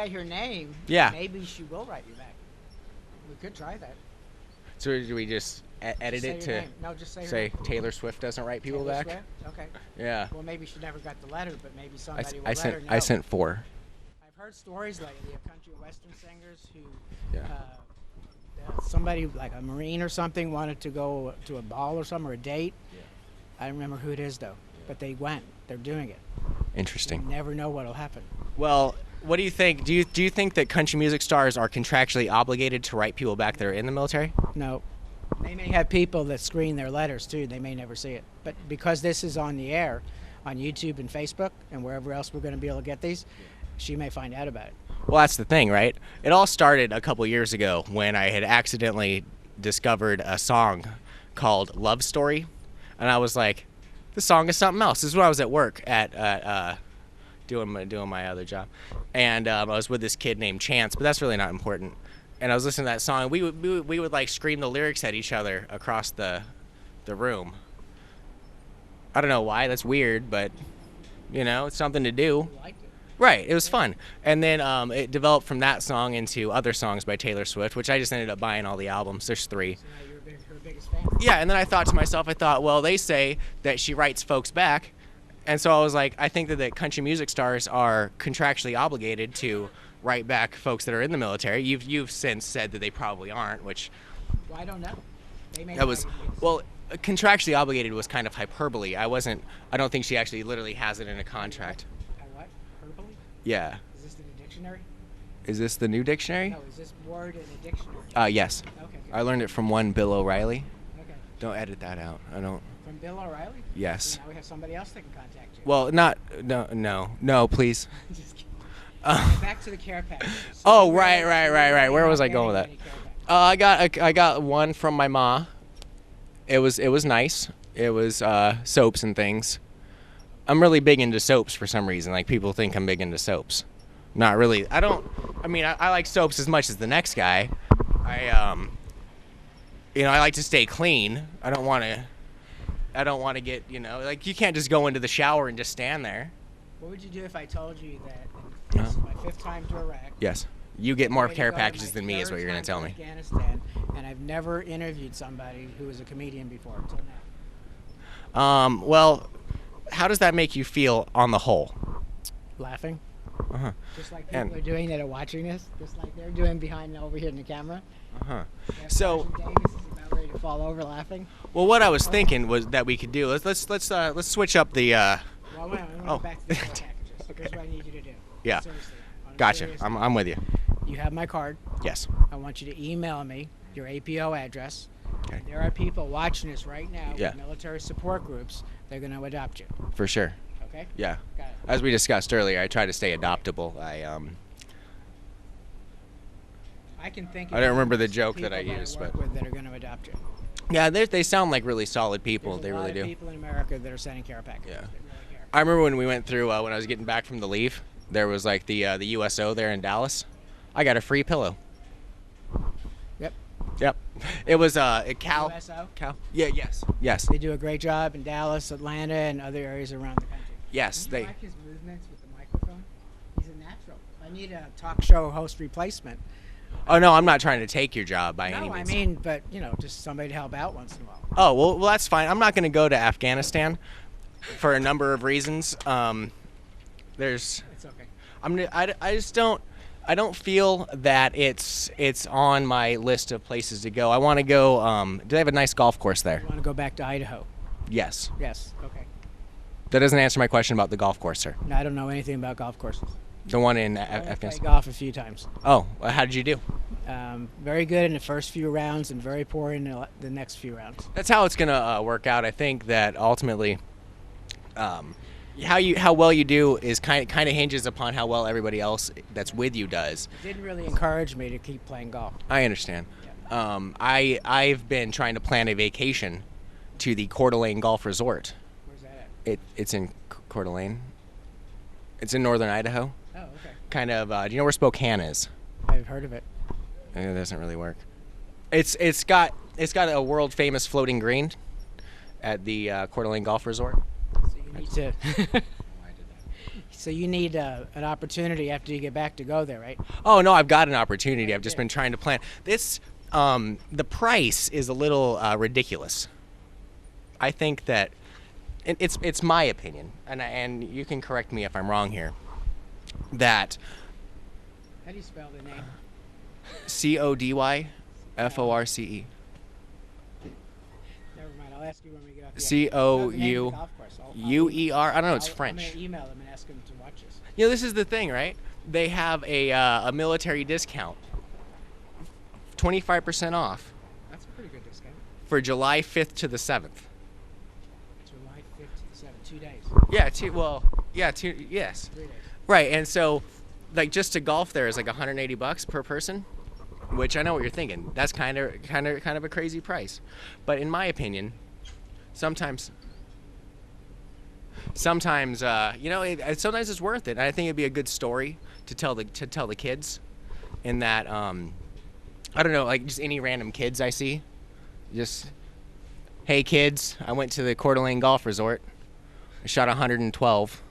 say her name, Yeah. maybe she will write you back. We could try that. So do we just edit Just say it your to name. No, just say her say name. Taylor Swift doesn't write people Taylor back? Swift? Okay. Yeah. Well, maybe she never got the letter, but maybe I, somebody s- will I let sent her know. I sent 4. I've heard stories lately of country and western singers who, Yeah. somebody like a Marine or something wanted to go to a ball or something or a date. Yeah. I don't remember who it is though, but they went. They're doing it. You Interesting. never know what'll happen. Well, what do you think? Do you think that country music stars are contractually obligated to write people back that are in the military? No. They may have people that screen their letters too. They may never see it. But because this is on the air, on YouTube and Facebook and wherever else we're going to be able to get these, she may find out about it. Well, that's the thing, right? It all started a couple years ago when I had accidentally discovered a song called Love Story. And I was like, this song is something else. This is when I was at work at doing my other job. And I was with this kid named Chance, but that's really not important. And I was listening to that song. We would like scream the lyrics at each other across the room. I don't know why. That's weird, but, it's something to do. You liked it. Right, it was fun. And then it developed from that song into other songs by Taylor Swift, which I just ended up buying all the albums. There's 3. So now you're her biggest fan. Yeah, and then I thought to myself, well, they say that she writes folks back. And so I was like, I think that the country music stars are contractually obligated to write back folks that are in the military. You've since said that they probably aren't, which Well, I don't know. They may that was, not. well, contractually obligated was kind of hyperbole. I don't think she actually literally has it in a contract. What? Hyperbole? Yeah. Is this in the dictionary? Is this the new dictionary? No, is this word in the dictionary? Yes. Okay. Good. I learned it from one Bill O'Reilly. Okay. Don't edit that out. I don't. From Bill O'Reilly? Yes. So now we have somebody else that can contact you. Well, no, please. Just kidding. Back to the care packages. So Oh, you right. really Where was I not going with that? getting any care packages. I got one from my ma. It was nice. It was soaps and things. I'm really big into soaps for some reason. Like people think I'm big into soaps. Not really. I like soaps as much as the next guy. I like to stay clean. I don't want to get, like you can't just go into the shower and just stand there. What would you do if I told you that this is my 5th time to Iraq? Yes. You get more ready to care go to packages my than me is 3rd what you're going to time tell me. Afghanistan, and I've never interviewed somebody who was a comedian before until now. Well, how does that make you feel on the whole? Laughing. Uh-huh. Just like people And- are doing that are watching this. Just like they're doing behind over here in the camera. Uh-huh. Yeah, So, Sergeant Davis is about ready to fall over laughing. well, what I was thinking was that we could do. Let's switch up the. Well, I want to Oh. go back to the care packages. Here's what I need you to do. Yeah. Seriously. On a Gotcha. serious I'm note. with you. You have my card. Yes. I want you to email me your APO address. Okay. There are people watching this right now Yeah. with military support groups. They're going to adopt you. For sure. Okay? Yeah. Got it. As we discussed earlier, I try to stay adoptable. I can think. I don't remember the of joke that people I used, work but- with that are going to adopt you. Yeah, they sound like really solid people. There's They a lot really of do. people in America that are sending care packages. Yeah. That really care. I remember when we went through when I was getting back from the leave. There was like the USO there in Dallas. I got a free pillow. Yep. Yep. It was a Cal. USO. Cal. Yeah. Yes. They do a great job in Dallas, Atlanta, and other areas around the country. Yes. Do you They. like his movements with the microphone? He's a natural. I need a talk show host replacement. Oh no, I'm not trying to take your job by any No, I means. mean, but just somebody to help out once in a while. Oh well, that's fine. I'm not going to go to Afghanistan for a number of reasons. There's. It's okay. I just don't. I don't feel that it's on my list of places to go. I want to go. Do they have a nice golf course there? You want to go back to Idaho? Yes. Yes. Okay. That doesn't answer my question about the golf course, sir. No, I don't know anything about golf courses. The one in I only played Afghanistan. golf a few times. Oh, well, how did you do? Very good in the first few rounds and very poor in the next few rounds. That's how it's gonna work out. I think that ultimately, how well you do is kind of hinges upon how well everybody else that's with you does. It didn't really encourage me to keep playing golf. I understand. I've been trying to plan a vacation to the Coeur d'Alene Golf Resort. Where's that at? It's in Coeur d'Alene. It's in northern Idaho. Oh, okay. Kind of. Do you know where Spokane is? I've heard of it. It doesn't really work. It's got a world famous floating green at the Coeur d'Alene Golf Resort. So you need to. So you need an opportunity after you get back to go there, right? Oh no, I've got an opportunity. I've just been trying to plan this. The price is a little ridiculous. I think that it's my opinion, and you can correct me if I'm wrong here. That How do you spell the name? CODY FORCE. Never mind. I'll ask you when we get off. COUUER. I don't know. It's French. I'm gonna email them and ask them to watch us. You know, this is the thing, right? They have a military discount, 25% off That's a pretty good discount. for July 5th to the 7th. July 5th to the 7th, 2 days. Yeah, yes. 3 days. Right, and so, like, just to golf there is like $180 per person, which I know what you're thinking. That's kind of a crazy price, but in my opinion, sometimes sometimes it's worth it. And I think it'd be a good story to tell the kids. In that, I don't know, like just any random kids I see, just, hey kids, I went to the Coeur d'Alene Golf Resort, I shot 112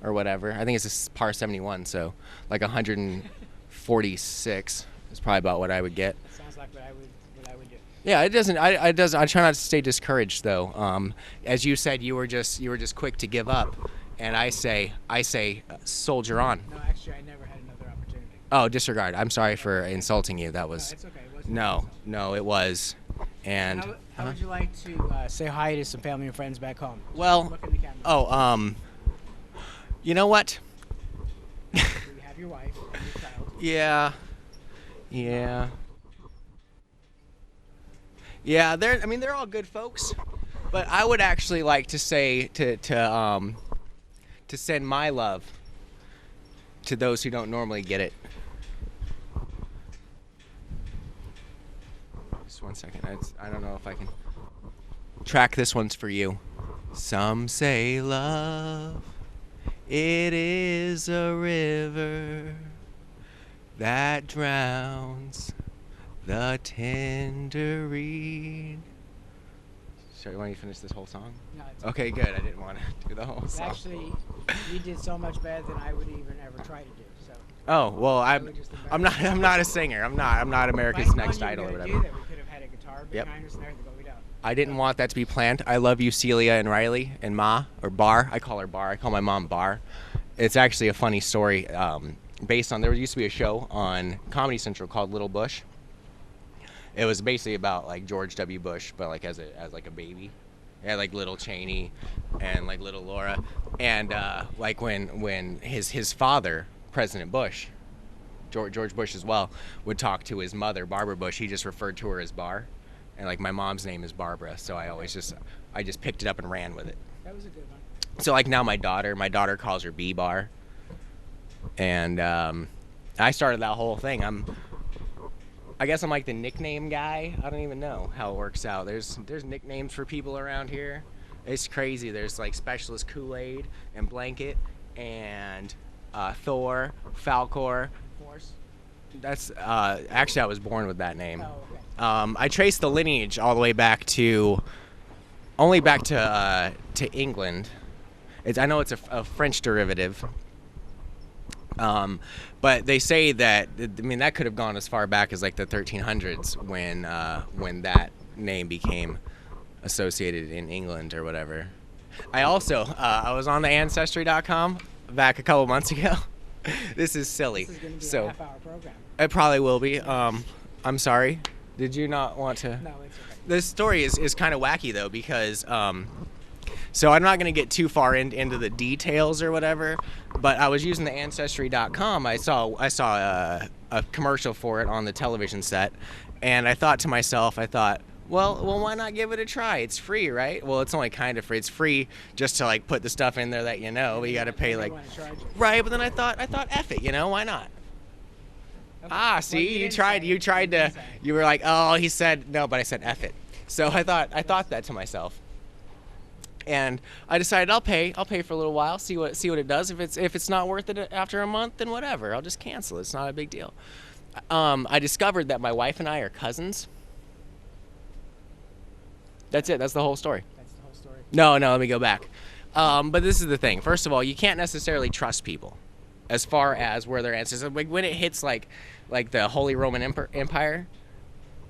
or whatever. I think it's a par 71, so like 146 is probably about what I would get. That sounds like what I would do. Yeah, it doesn't. I try not to stay discouraged though. As you said, you were just quick to give up, and I say, soldier on. No, actually, I never had another opportunity. Oh, disregard. I'm sorry for insulting you. That No, was it's okay. It wasn't no, it was, and How would you like to say hi to some family and friends back home? well, Look in the camera. you know what? You have your wife and your child. Yeah. They're all good folks, but I would actually like to say to send my love to those who don't normally get it. Just 1 second. I don't know if I can track this one's for you. Some say love, it is a river that drowns the tender reed. Sorry, why don't you finish this whole song? No, it's Okay, good. I didn't want to do the whole song. Actually, you did so much better than I would even ever try to do. So. Oh well, I'm not a singer. I'm not America's Next Idol or whatever. We could have had a guitar behind us and everything, but we don't. I didn't want that to be planned. I love you, Celia and Riley and Ma, or Bar. I call her Bar. I call my mom Bar. It's actually a funny story. Based on, there used to be a show on Comedy Central called Little Bush. It was basically about like George W. Bush, but like as like a baby. It had like little Cheney and like little Laura, and like when his father, President Bush, George Bush as well, would talk to his mother, Barbara Bush, he just referred to her as Bar, and like my mom's name is Barbara, so I just picked it up and ran with it. That was a good one. So like now my daughter calls her B Bar, and I started that whole thing. I guess I'm like the nickname guy. I don't even know how it works out. There's nicknames for people around here. It's crazy. There's like Specialist Kool-Aid and Blanket and Thor, Falcor. Force. That's actually I was born with that name. Oh, okay. I traced the lineage all the way back to England. I know it's a French derivative. But they say that, I mean, that could have gone as far back as like the 1300s when that name became associated in England or whatever. I also I was on the Ancestry.com back a couple months ago. This is silly. This is going to be So a half-hour program. it probably will be. I'm sorry. Did you not want to? No, it's okay. This story is kind of wacky though, because so I'm not going to get too far into the details or whatever, but I was using the Ancestry.com. I saw a commercial for it on the television set, and I thought to myself, well, why not give it a try? It's free, right? Well, it's only kind of free. It's free just to like put the stuff in there that you know, but you got to pay like, right? But then I thought, F it, why not? Okay. See, you tried to, you were like, oh, he said no, but I said F it. So I thought that to myself. And I decided I'll pay for a little while, see what it does. If it's not worth it after a month, then whatever. I'll just cancel. It's not a big deal. I discovered that my wife and I are cousins. That's it. That's the whole story. That's the whole story. No, let me go back. But this is the thing. First of all, you can't necessarily trust people as far as where their ancestors. Like when it hits like the Holy Roman Empire,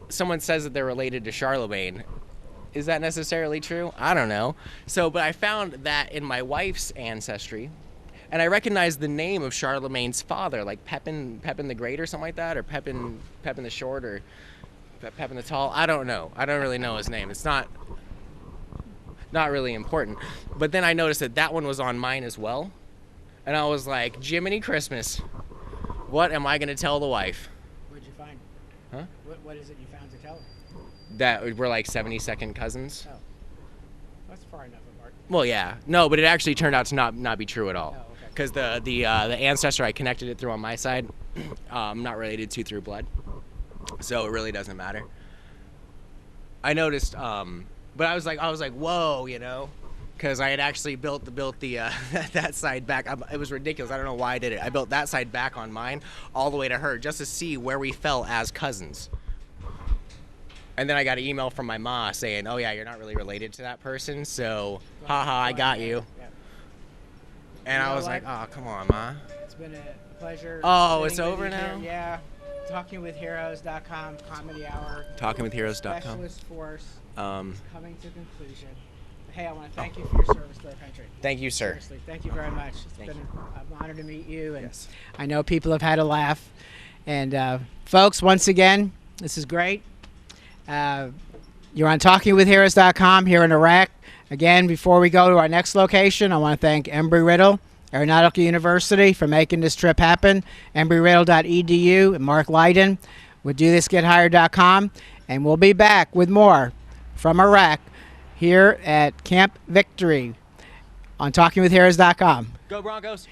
someone says that they're related to Charlemagne. Is that necessarily true? I don't know. So, but I found that in my wife's ancestry, and I recognized the name of Charlemagne's father, like Pepin the Great or something like that, or Pepin the Short, or Pepin the Tall. I don't know. I don't really know his name. It's not really important. But then I noticed that one was on mine as well, and I was like, Jiminy Christmas, what am I gonna tell the wife? What'd you find? Huh? What is it you found to tell her? That we're like 72nd cousins. Oh, that's far enough apart. Well, yeah, no, but it actually turned out to not be true at all. Oh, okay. Because the ancestor I connected it through on my side, I'm not related to through blood, so it really doesn't matter. I noticed, but I was like, whoa, you know, because I had actually built the that side back. It was ridiculous. I don't know why I did it. I built that side back on mine, all the way to her, just to see where we fell as cousins. And then I got an email from my ma saying, "Oh yeah, you're not really related to that person, so haha, I got you." Yeah. And You I know was what? like, "Oh, come on, ma." It's been a pleasure. Oh, it's sitting with over you now? here. Yeah. TalkingWithHeroes.com, Comedy Hour. TalkingWithHeroes.com. Specialist Force. Coming to conclusion. Hey, I want to thank you for your service to our country. Thank you, sir. Seriously, thank you very much. It's Thank been you. an honor to meet you, and Yes. I know people have had a laugh. And folks, once again, this is great. You're on TalkingWithHeroes.com here in Iraq. Again, before we go to our next location, I want to thank Embry-Riddle Aeronautical University for making this trip happen. Embryriddle.edu and Mark Lydon with DoThisGetHired.com. And we'll be back with more from Iraq here at Camp Victory on TalkingWithHeroes.com. Go Broncos!